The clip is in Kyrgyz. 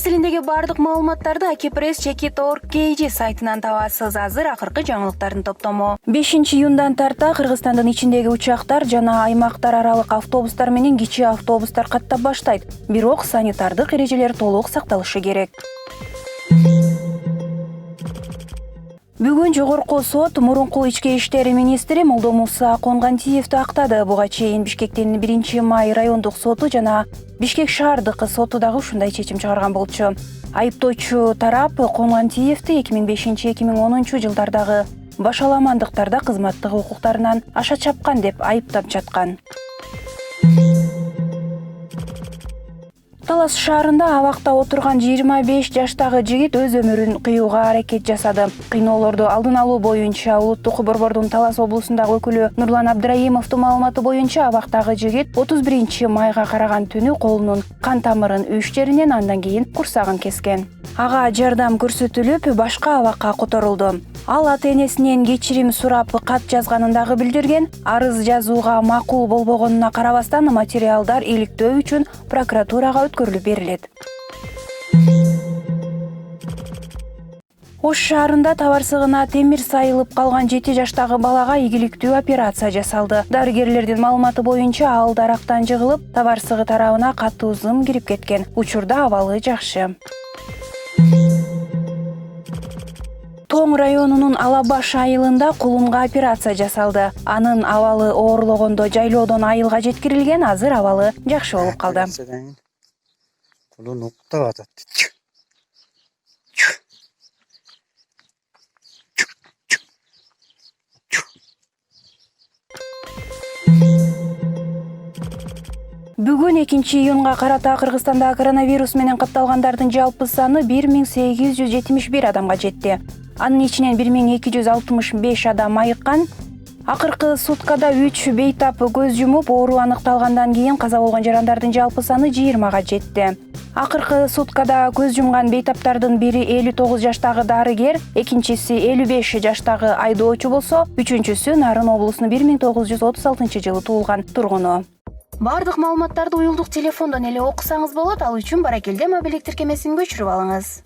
тилиндеги бардык маалыматтарды akpress.org.kg сайтынан табасыз. Азыр акыркы жаңылыктардын топтому. 5-июндан тарта Кыргызстандын ичиндеги учактар жана аймактар аралык автобустар менен кичи автобустар каттап баштайт. Бирок санитардык эрежелер толук сакталышы керек. Бүгүн жогорку сот мурунку ички иштер министри Молдомуса Конгантиевди актады. Буга чейин Бишкектин 1-май райондук соту жана Бишкек шаардык соту дагы ушундай чечим чыгарган болчу. Айыптоочу тарап Конгантиевди 2005-2010 жылдардагы башаламандыктарда кызматтык укуктарынан аша чапкан деп айыптап жаткан. Талас шаарында абакта отурган 25 жаштагы жигит өз өмүрүн кыюуга аракет жасады. Кыйноолорду алдын алуу боюнча улуттук борбордун Талас облусундагы өкүлү Нурлан Абдраимовдун маалыматы боюнча абактагы жигит 31-майга караган түнү колунун кан тамырын үч жеринен, андан кийин курсагын кескен. Ага жардам көрсөтүлүп, башка абакка которулду. Ал ата-энесинен кечирим сурап кат жазганын дагы билдирген. Арыз жазууга макул болбогонуна карабастан материалдар иликтөө үчүн прокуратурага өткөрүлүп берилет. Ош шаарында табарсыгына темир сайылып калган 7 жаштагы балага ийгиликтүү операция жасалды. Дарыгерлердин маалыматы боюнча ал дарактан жыгылып, табарсыгы тарабына катуу зым кирип кеткен. Учурда абалы жакшы. Тоң районунун Алабаш айылында кулунга операция жасалды. Анын абалы оорлогондо жайлоодон айылга жеткирилген, азыр абалы жакшы болуп калды. Кулун уктап атат. Бүгүн 2-июнга карата Кыргызстанда коронавирус менен катталгандардын жалпы саны 1871 адамга жетти. Анын ичинен 1265 адам айыккан. Акыркы суткада 3 бейтап көз жумуп, оору аныкталгандан кийин каза болгон жарандардын жалпы саны 20га жетти. Акыркы суткада көз жумган бейтаптардын бири 59 жаштагы дарыгер, экинчиси 55 жаштагы айдоочу болсо, үчүнчүсү Нарын облусунун 1936-жылы туулган тургуну. Бардык маалыматтарды уюлдук телефондон эле окусаңыз болот. Ал үчүн Баракелде мобилдик тиркемесин көчүрүп алыңыз.